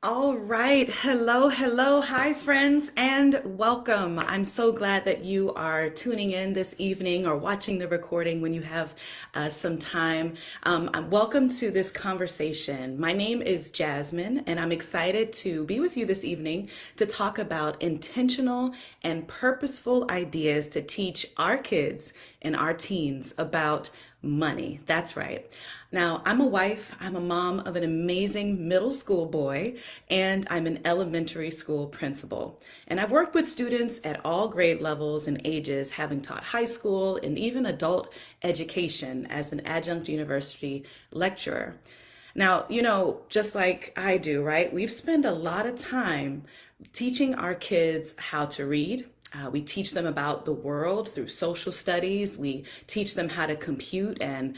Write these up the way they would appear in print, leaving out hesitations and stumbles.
All right. Hello. Hi, friends, and welcome. I'm so glad that you are tuning in this evening or watching the recording when you have some time. Welcome to this conversation. My name is Jasmine, and I'm excited to be with you this evening to talk about intentional and purposeful ideas to teach our kids and our teens about money. That's right. Now, I'm a wife, I'm a mom of an amazing middle school boy, and I'm an elementary school principal. And I've worked with students at all grade levels and ages, having taught high school and even adult education as an adjunct university lecturer. Now, just like I do, right? We've spent a lot of time teaching our kids how to read. We teach them about the world through social studies. We teach them how to compute and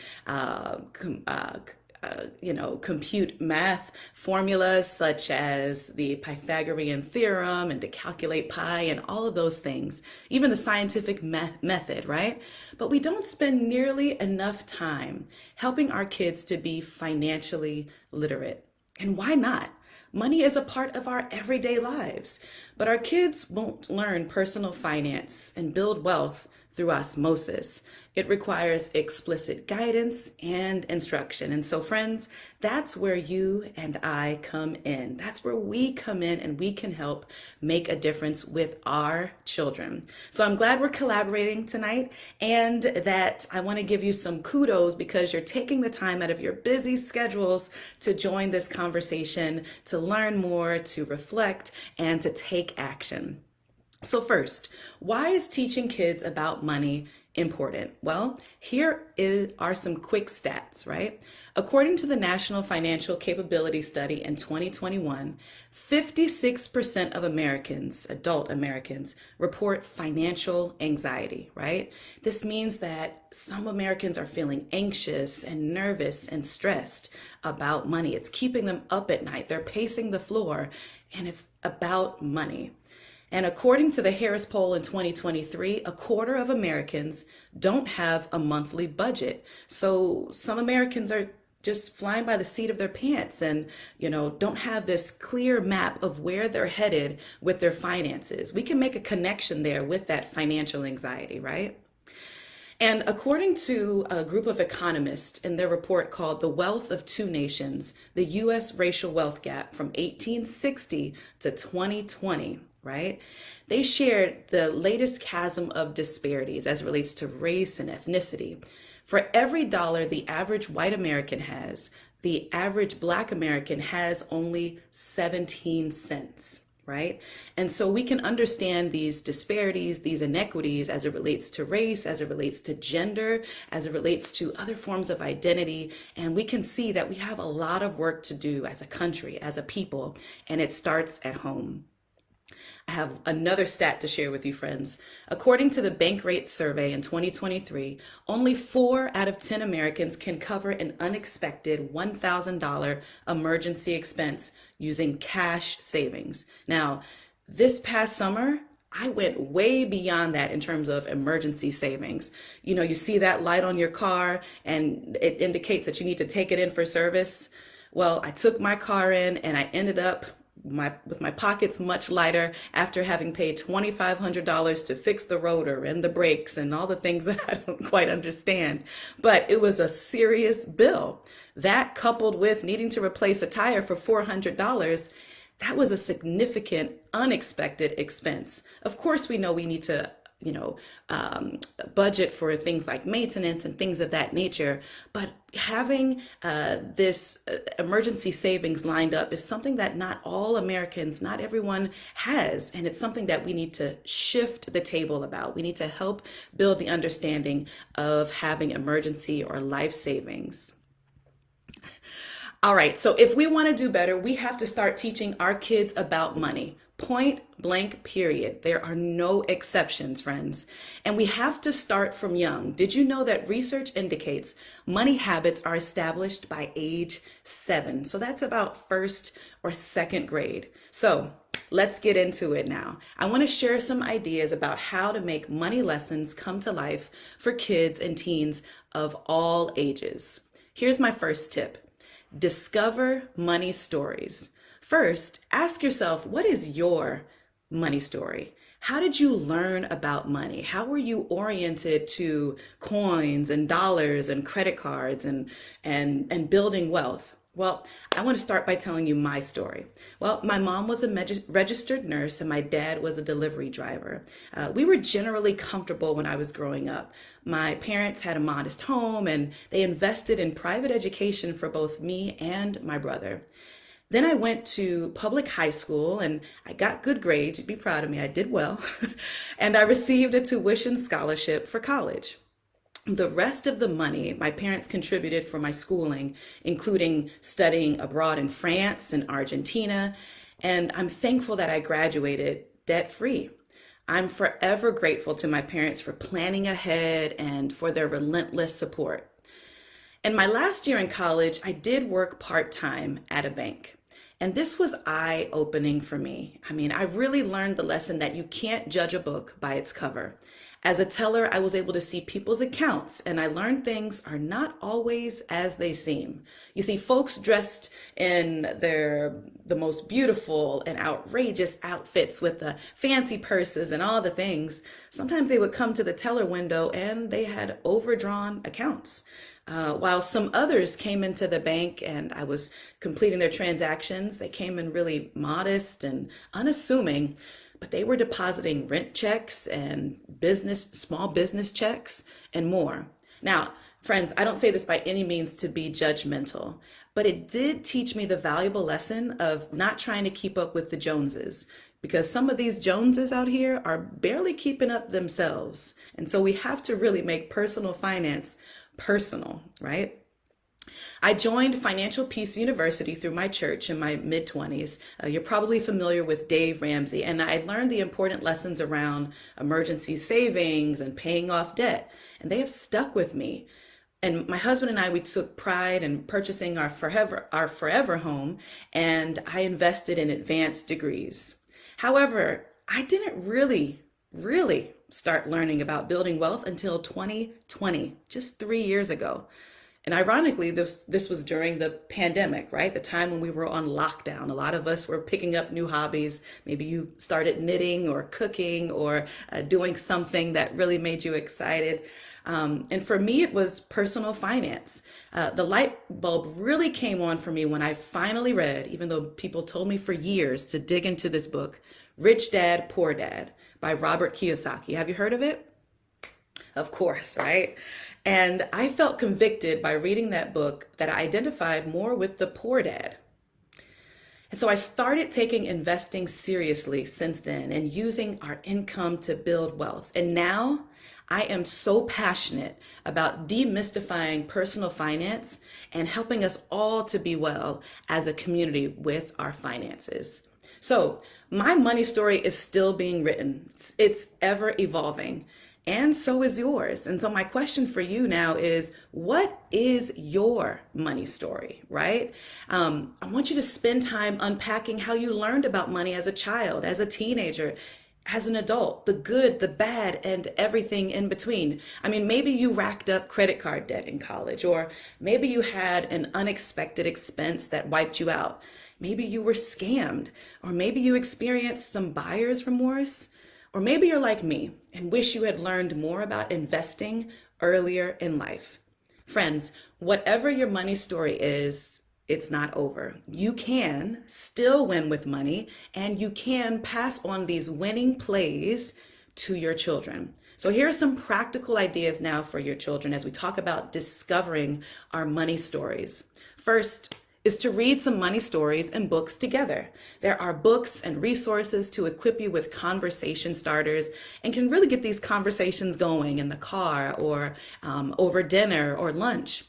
compute math formulas such as the Pythagorean theorem and to calculate pi and all of those things, even the scientific method, right? But we don't spend nearly enough time helping our kids to be financially literate. And why not? Money is a part of our everyday lives, but our kids won't learn personal finance and build wealth through osmosis. It requires explicit guidance and instruction. And so, friends, that's where you and I come in. That's where we come in and we can help make a difference with our children. So, I'm glad we're collaborating tonight and that I want to give you some kudos because you're taking the time out of your busy schedules to join this conversation, to learn more, to reflect, and to take action. So, first, why is teaching kids about money important? Well, are some quick stats, right? According to the National Financial Capability Study in 2021, 56% of Americans, adult Americans, report financial anxiety, right? This means that some Americans are feeling anxious and nervous and stressed about money. It's keeping them up at night. They're pacing the floor, and it's about money. And according to the Harris poll in 2023, a quarter of Americans don't have a monthly budget. So some Americans are just flying by the seat of their pants and, don't have this clear map of where they're headed with their finances. We can make a connection there with that financial anxiety, right? And according to a group of economists in their report called The Wealth of Two Nations, the US racial wealth gap from 1860 to 2020, right? They shared the latest chasm of disparities as it relates to race and ethnicity. For every dollar the average white American has, the average black American has only 17 cents, right? And so we can understand these disparities, these inequities as it relates to race, as it relates to gender, as it relates to other forms of identity. And we can see that we have a lot of work to do as a country, as a people, and it starts at home. I have another stat to share with you, friends. According to the Bankrate survey in 2023, only 4 out of 10 Americans can cover an unexpected $1,000 emergency expense using cash savings. Now, this past summer, I went way beyond that in terms of emergency savings. You see that light on your car and it indicates that you need to take it in for service. Well, I took my car in and I ended up with my pockets much lighter after having paid $2,500 to fix the rotor and the brakes and all the things that I don't quite understand. But it was a serious bill. That coupled with needing to replace a tire for $400, that was a significant, unexpected expense. Of course, we know we need to you know, budget for things like maintenance and things of that nature. But having this emergency savings lined up is something that not all Americans, not everyone has. And it's something that we need to shift the table about. We need to help build the understanding of having emergency or life savings. All right, so if we want to do better, we have to start teaching our kids about money. Point blank, period. There are no exceptions, friends. And we have to start from young. Did you know that research indicates money habits are established by age 7? So that's about first or second grade. So let's get into it now. I want to share some ideas about how to make money lessons come to life for kids and teens of all ages. Here's my first tip. Discover money stories. First, ask yourself, what is your money story? How did you learn about money? How were you oriented to coins and dollars and credit cards and building wealth? Well, I want to start by telling you my story. Well, my mom was a registered nurse and my dad was a delivery driver. We were generally comfortable when I was growing up. My parents had a modest home and they invested in private education for both me and my brother. Then I went to public high school and I got good grades. You'd be proud of me. I did well. And I received a tuition scholarship for college. The rest of the money my parents contributed for my schooling, including studying abroad in France and Argentina. And I'm thankful that I graduated debt free. I'm forever grateful to my parents for planning ahead and for their relentless support. In my last year in college, I did work part-time at a bank. And this was eye-opening for me. I mean, I really learned the lesson that you can't judge a book by its cover. As a teller, I was able to see people's accounts, and I learned things are not always as they seem. You see, folks dressed in the most beautiful and outrageous outfits with the fancy purses and all the things, sometimes they would come to the teller window and they had overdrawn accounts. While some others came into the bank and I was completing their transactions, they came in really modest and unassuming, but they were depositing rent checks and small business checks and more. Now, friends, I don't say this by any means to be judgmental, but it did teach me the valuable lesson of not trying to keep up with the Joneses, because some of these Joneses out here are barely keeping up themselves. And so we have to really make personal finance personal, right? I joined Financial Peace University through my church in my mid-20s. You're probably familiar with Dave Ramsey, and I learned the important lessons around emergency savings and paying off debt, and they have stuck with me. And my husband and I, we took pride in purchasing our forever home, and I invested in advanced degrees. However, I didn't really start learning about building wealth until 2020, just 3 years ago. And ironically, this was during the pandemic, right? The time when we were on lockdown. A lot of us were picking up new hobbies. Maybe you started knitting or cooking or doing something that really made you excited. And for me, it was personal finance. The light bulb really came on for me when I finally read, even though people told me for years to dig into this book, Rich Dad, Poor Dad by Robert Kiyosaki. Have you heard of it? Of course, right? And I felt convicted by reading that book that I identified more with the poor dad. And so I started taking investing seriously since then and using our income to build wealth. And now I am so passionate about demystifying personal finance and helping us all to be well as a community with our finances. So my money story is still being written. It's ever evolving. And so is yours. And so my question for you now is, what is your money story, right? I want you to spend time unpacking how you learned about money as a child, as a teenager, as an adult, the good, the bad, and everything in between. I mean, maybe you racked up credit card debt in college, or maybe you had an unexpected expense that wiped you out. Maybe you were scammed, or maybe you experienced some buyer's remorse. Or maybe you're like me and wish you had learned more about investing earlier in life. Friends, whatever your money story is, it's not over. You can still win with money, and you can pass on these winning plays to your children. So here are some practical ideas now for your children as we talk about discovering our money stories. First, is to read some money stories and books together. There are books and resources to equip you with conversation starters and can really get these conversations going in the car or over dinner or lunch.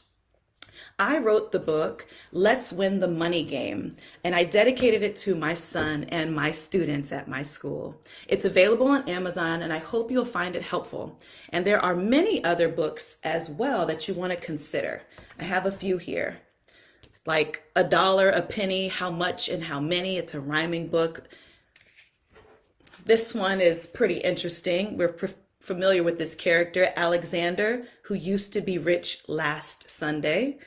I wrote the book, Let's Win the Money Game, and I dedicated it to my son and my students at my school. It's available on Amazon, and I hope you'll find it helpful. And there are many other books as well that you want to consider. I have a few here. Like A Dollar, a Penny, How Much and How Many. It's a rhyming book. This one is pretty interesting. We're familiar with this character, Alexander, who used to be rich last Sunday.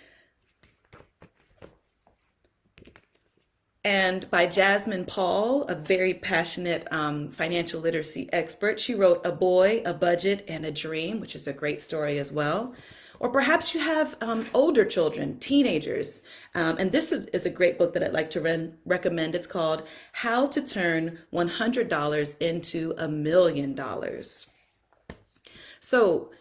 And by Jasmine Paul, a very passionate financial literacy expert. She wrote A Boy, a Budget, and a Dream, which is a great story as well. Or perhaps you have older children, teenagers. And this is a great book that I'd like to recommend. It's called How to Turn $100 into $1,000,000. So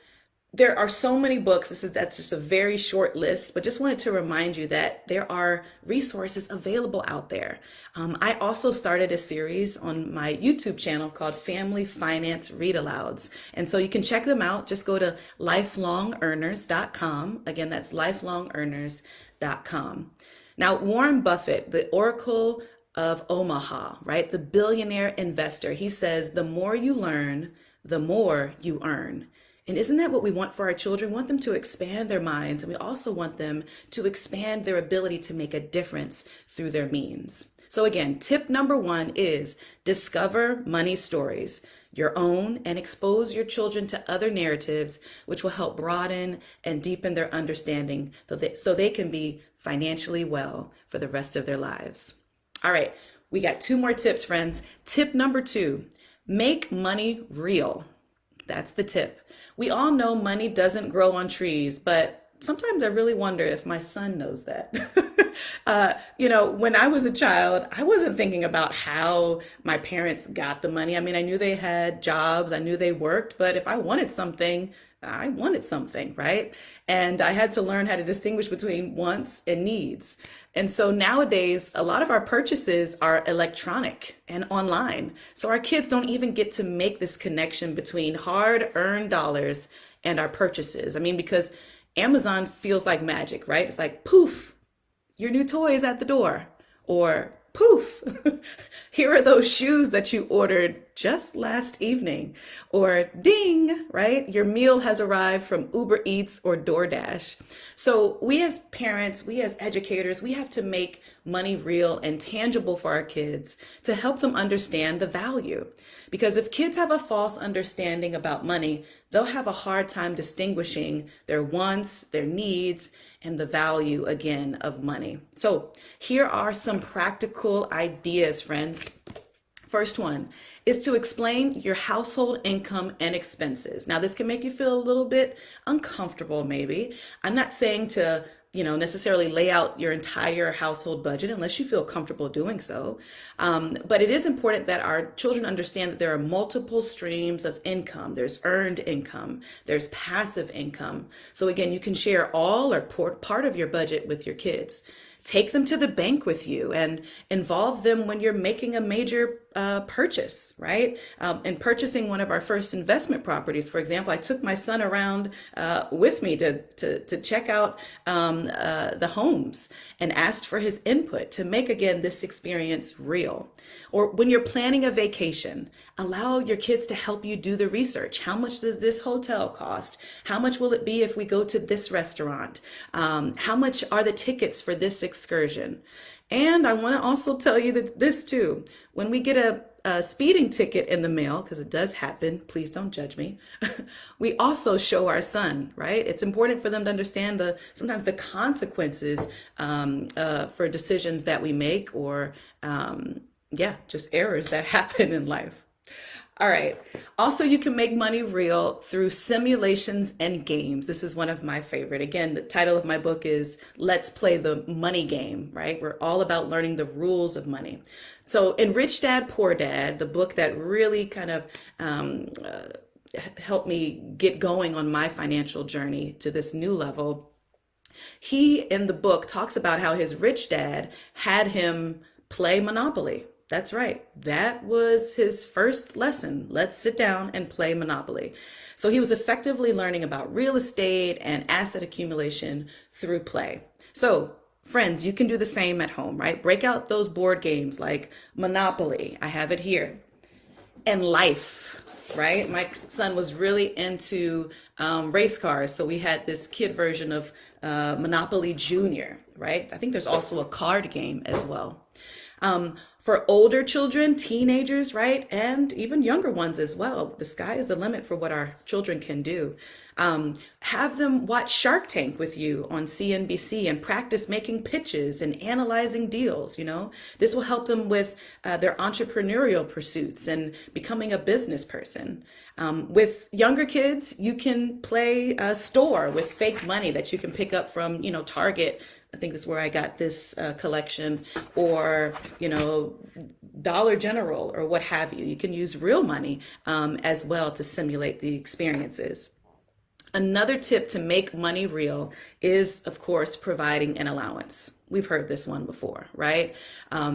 there are so many books. That's just a very short list, but just wanted to remind you that there are resources available out there. I also started a series on my YouTube channel called Family Finance Read Alouds. And so you can check them out. Just go to lifelongearners.com. Again, that's lifelongearners.com. Now, Warren Buffett, the Oracle of Omaha, right? The billionaire investor, he says, the more you learn, the more you earn. And isn't that what we want for our children? We want them to expand their minds, and we also want them to expand their ability to make a difference through their means. So again, tip number 1 is discover money stories, your own, and expose your children to other narratives, which will help broaden and deepen their understanding so they can be financially well for the rest of their lives. All right, we got 2 more tips, friends. Tip number 2, make money real. That's the tip. We all know money doesn't grow on trees, but sometimes I really wonder if my son knows that. When I was a child, I wasn't thinking about how my parents got the money. I mean, I knew they had jobs, I knew they worked, but if I wanted something, I wanted something, right? And I had to learn how to distinguish between wants and needs. And so nowadays, a lot of our purchases are electronic and online. So our kids don't even get to make this connection between hard-earned dollars and our purchases. I mean, because Amazon feels like magic, right? It's like, poof, your new toy is at the door. Or poof, here are those shoes that you ordered just last evening. Or ding, right? Your meal has arrived from Uber Eats or DoorDash. So we as parents, we as educators, we have to make money real and tangible for our kids to help them understand the value. Because if kids have a false understanding about money, they'll have a hard time distinguishing their wants, their needs, and the value, again, of money. So here are some practical ideas, friends. First one is to explain your household income and expenses. Now, this can make you feel a little bit uncomfortable, maybe. I'm not saying to necessarily lay out your entire household budget unless you feel comfortable doing so. But it is important that our children understand that there are multiple streams of income. There's earned income, there's passive income. So again, you can share all or part of your budget with your kids. Take them to the bank with you and involve them when you're making a major purchase, right? In purchasing one of our first investment properties, for example, I took my son around with me to check out the homes and asked for his input to make, again, this experience real. Or when you're planning a vacation, allow your kids to help you do the research. How much does this hotel cost? How much will it be if we go to this restaurant? How much are the tickets for this excursion? And I want to also tell you that this too, when we get a speeding ticket in the mail, because it does happen, please don't judge me, we also show our son, right? It's important for them to understand sometimes the consequences for decisions that we make or just errors that happen in life. All right. Also, you can make money real through simulations and games. This is one of my favorite. Again, the title of my book is Let's Play the Money Game, right? We're all about learning the rules of money. So in Rich Dad, Poor Dad, the book that really kind of helped me get going on my financial journey to this new level, he in the book talks about how his rich dad had him play Monopoly. That's right. That was his first lesson. Let's sit down and play Monopoly. So he was effectively learning about real estate and asset accumulation through play. So friends, you can do the same at home, right? Break out those board games like Monopoly. I have it here. And Life, right? My son was really into race cars. So we had this kid version of Monopoly Junior, right? I think there's also a card game as well. For older children, teenagers, right, and even younger ones as well, the sky is the limit for what our children can do. Have them watch Shark Tank with you on CNBC and practice making pitches and analyzing deals. This will help them with their entrepreneurial pursuits and becoming a business person. With younger kids, you can play a store with fake money that you can pick up from, Target. I think that's where I got this collection, or, Dollar General or what have you. You can use real money as well to simulate the experiences. Another tip to make money real is, of course, providing an allowance. We've heard this one before, right?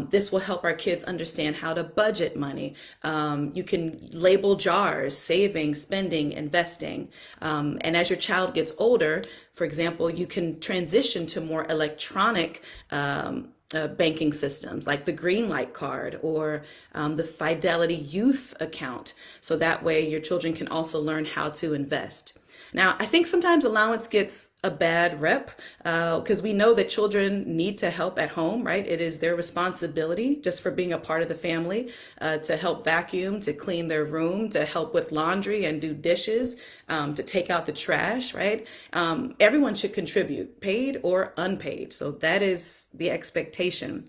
This will help our kids understand how to budget money. You can label jars: saving, spending, investing. And as your child gets older, for example, you can transition to more electronic banking systems like the Green Light card or the Fidelity Youth account. So that way your children can also learn how to invest. Now, I think sometimes allowance gets a bad rep because we know that children need to help at home, right? It is their responsibility, just for being a part of the family, to help vacuum, to clean their room, to help with laundry and do dishes, to take out the trash, right? Everyone should contribute, paid or unpaid. So that is the expectation.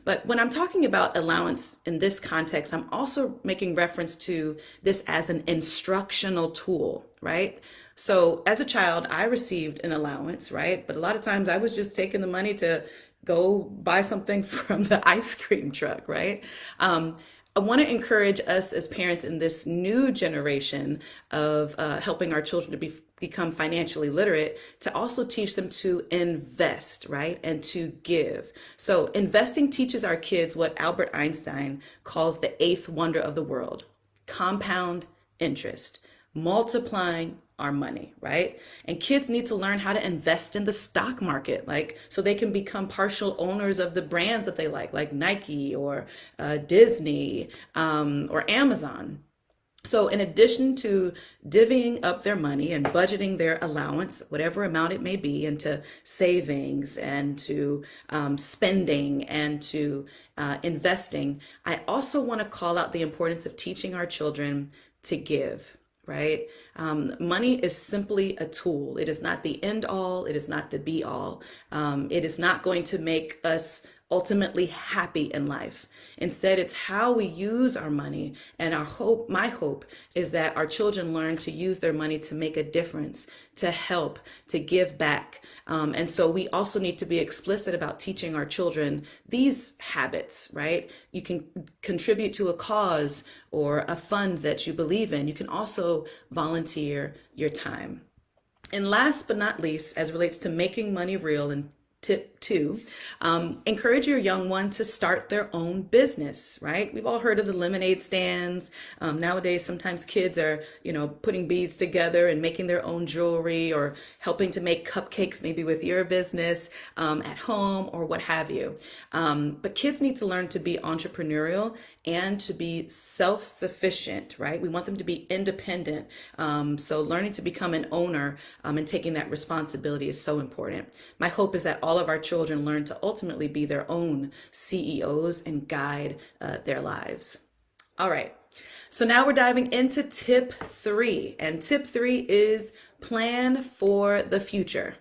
But when I'm talking about allowance in this context, I'm also making reference to this as an instructional tool, right? So as a child, I received an allowance, right? But a lot of times I was just taking the money to go buy something from the ice cream truck, right? I want to encourage us as parents in this new generation of helping our children to become financially literate, to also teach them to invest, right? And to give. So investing teaches our kids what Albert Einstein calls the eighth wonder of the world: compound interest, multiplying our money, right? And kids need to learn how to invest in the stock market, so they can become partial owners of the brands that they like Nike or Disney or Amazon. So in addition to divvying up their money and budgeting their allowance, whatever amount it may be, into savings and to spending and to investing, I also want to call out the importance of teaching our children to give. Right? Money is simply a tool. It is not the end all. It is not the be all. It is not going to make us ultimately happy in life. Instead, it's how we use our money. And my hope is that our children learn to use their money to make a difference, to help, to give back. And so we also need to be explicit about teaching our children these habits, right? You can contribute to a cause or a fund that you believe in. You can also volunteer your time. And last but not least, as relates to making money real, and tip 2, encourage your young one to start their own business, right? We've all heard of the lemonade stands. Nowadays, sometimes kids are, putting beads together and making their own jewelry, or helping to make cupcakes, maybe with your business at home or what have you. But kids need to learn to be entrepreneurial and to be self-sufficient, right? We want them to be independent. So learning to become an owner and taking that responsibility is so important. My hope is that all of our children learn to ultimately be their own CEOs and guide their lives. All right. So now we're diving into tip 3. And tip 3 is plan for the future.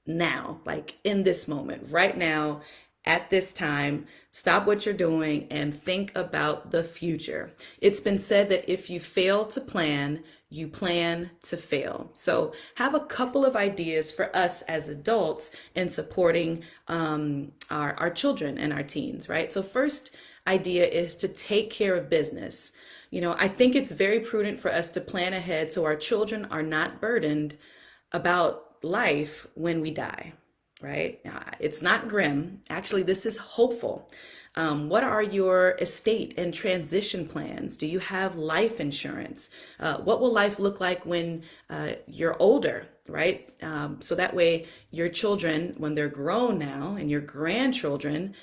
Now, in this moment, right now, at this time, stop what you're doing and think about the future. It's been said that if you fail to plan, you plan to fail. So have a couple of ideas for us as adults in supporting our children and our teens, right? So first idea is to take care of business. I think it's very prudent for us to plan ahead so our children are not burdened about life when we die. Right? It's not grim. Actually, this is hopeful. What are your estate and transition plans? Do you have life insurance? What will life look like when you're older, right? So that way your children, when they're grown now, and your grandchildren,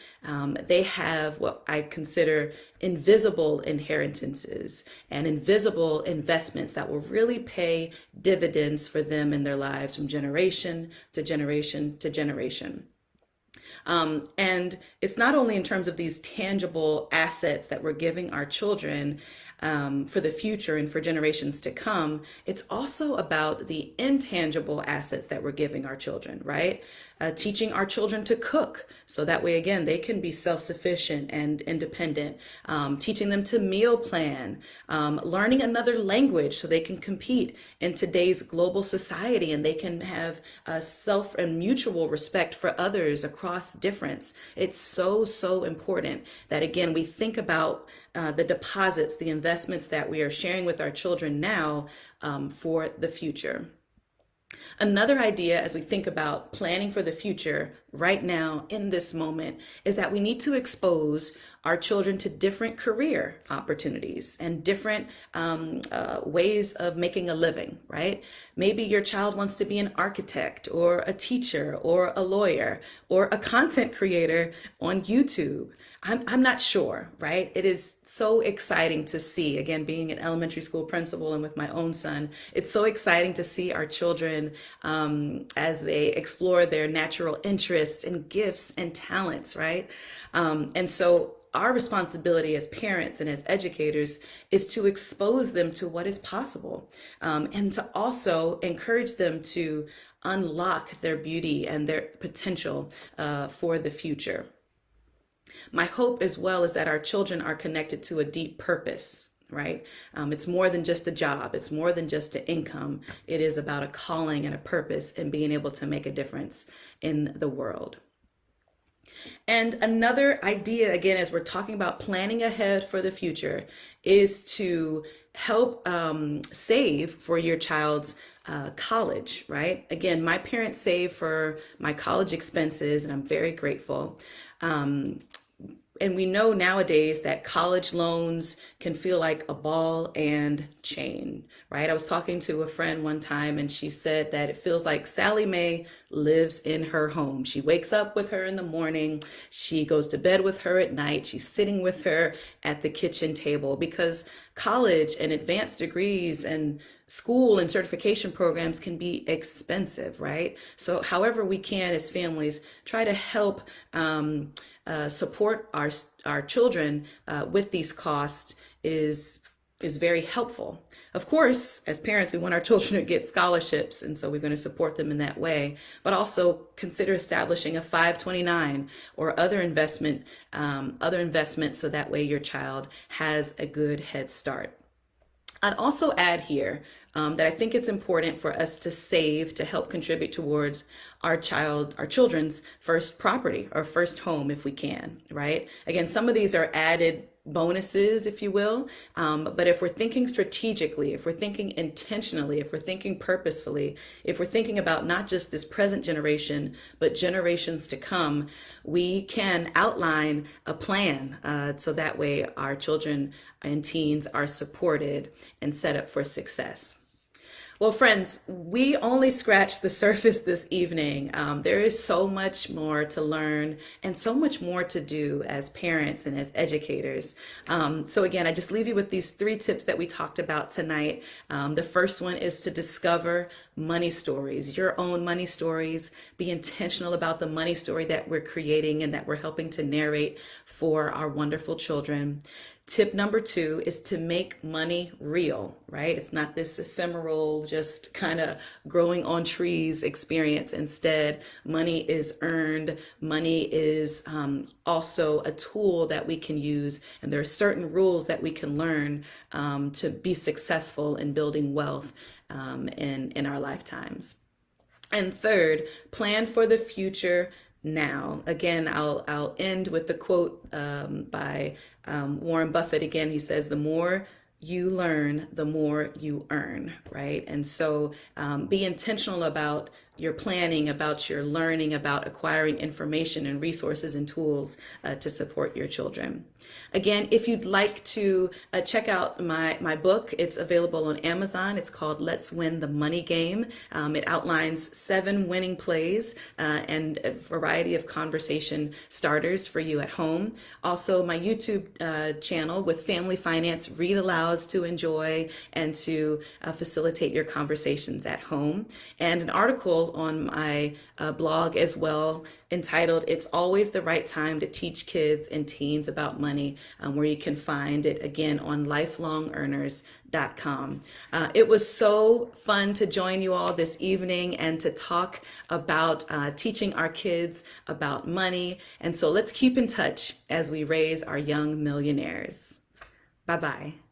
they have what I consider invisible inheritances and invisible investments that will really pay dividends for them in their lives from generation to generation to generation. And it's not only in terms of these tangible assets that we're giving our children for the future and for generations to come, it's also about the intangible assets that we're giving our children, right? Teaching our children to cook. So that way, again, they can be self-sufficient and independent. Teaching them to meal plan, learning another language so they can compete in today's global society and they can have self and mutual respect for others across difference. It's so, so important that, again, we think about the deposits, the investments that we are sharing with our children now for the future. Another idea as we think about planning for the future right now in this moment is that we need to expose our children to different career opportunities and different ways of making a living, right? Maybe your child wants to be an architect or a teacher or a lawyer or a content creator on YouTube. I'm not sure, right? It is so exciting to see, again, being an elementary school principal and with my own son, it's so exciting to see our children as they explore their natural interests and gifts and talents, right? And so our responsibility as parents and as educators is to expose them to what is possible and to also encourage them to unlock their beauty and their potential for the future. My hope as well is that our children are connected to a deep purpose, right? It's more than just a job. It's more than just an income. It is about a calling and a purpose and being able to make a difference in the world. And another idea, again, as we're talking about planning ahead for the future, is to help save for your child's college, right? Again, my parents saved for my college expenses, and I'm very grateful. And we know nowadays that college loans can feel like a ball and chain, right? I was talking to a friend one time and she said that it feels like Sally Mae lives in her home. She wakes up with her in the morning. She goes to bed with her at night. She's sitting with her at the kitchen table because college and advanced degrees and school and certification programs can be expensive, right? So however we can as families try to help support our children with these costs is very helpful. Of course, as parents, we want our children to get scholarships, and so we're going to support them in that way. But also consider establishing a 529 or other investment, so that way your child has a good head start. I'd also add here that I think it's important for us to save to help contribute towards our children's first property or first home if we can, right? Again, some of these are added bonuses, if you will. But if we're thinking strategically, if we're thinking intentionally, if we're thinking purposefully, if we're thinking about not just this present generation, but generations to come, we can outline a plan so that way our children and teens are supported and set up for success. Well, friends, we only scratched the surface this evening. There is so much more to learn and so much more to do as parents and as educators. So again, I just leave you with these 3 tips that we talked about tonight. The first one is to discover money stories, your own money stories. Be intentional about the money story that we're creating and that we're helping to narrate for our wonderful children. Tip number 2 is to make money real, right? It's not this ephemeral, just kind of growing on trees experience. Instead, money is earned. Money is also a tool that we can use. And there are certain rules that we can learn to be successful in building wealth in our lifetimes. And third, plan for the future now. Again, I'll end with the quote by Warren Buffett. Again, he says, the more you learn, the more you earn, right? And so be intentional about your planning, about your learning, about acquiring information and resources and tools to support your children. Again, if you'd like to check out my book, it's available on Amazon. It's called Let's Win the Money Game. It outlines 7 winning plays and a variety of conversation starters for you at home. Also, my YouTube channel with Family Finance Read Alouds to enjoy and to facilitate your conversations at home. And an article article on my blog as well, entitled "It's Always the Right Time to Teach Kids and Teens About Money," where you can find it again on lifelongearners.com. It was so fun to join you all this evening and to talk about teaching our kids about money. And so let's keep in touch as we raise our young millionaires. Bye-bye.